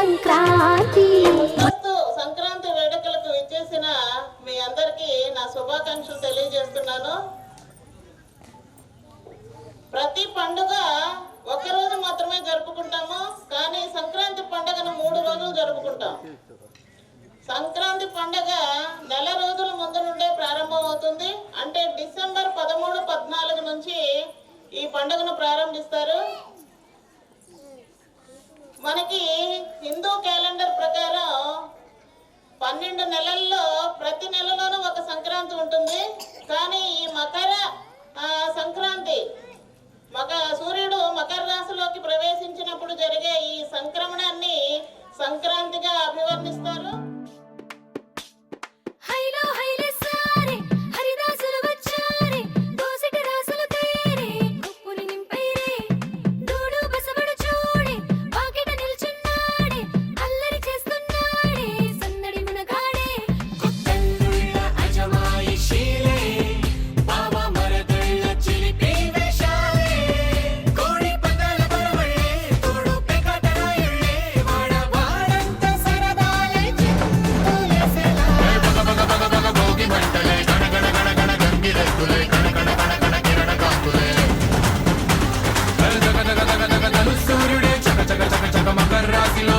సంక్రాంతి. సంక్రాంతి వేడుకలకు ఇచ్చేసిన మీ అందరికీ నా శుభాకాంక్షలు తెలియజేస్తున్నాను. ప్రతి పండుగ ఒక్కరోజు మాత్రమే జరుపుకుంటాము, కానీ సంక్రాంతి పండుగను 3 రోజులు జరుపుకుంటాం. సంక్రాంతి పండుగ నెల రోజుల ముందు నుండే ప్రారంభం అవుతుంది. అంటే డిసెంబర్ 13, 14 నుంచి ఈ పండుగను ప్రారంభిస్తారు. మనకి హిందూ క్యాలెండర్ ప్రకారం 12 నెలల్లో ప్రతి నెలలోనూ ఒక సంక్రాంతి ఉంటుంది. కానీ ఈ మకర సంక్రాంతి సూర్యుడు మకర రాశిలోకి ప్రవేశించినప్పుడు జరిగే ఈ సంక్రమణాన్ని సంక్రాంతిగా అభివర్ణిస్తారు. మకర రాశిలో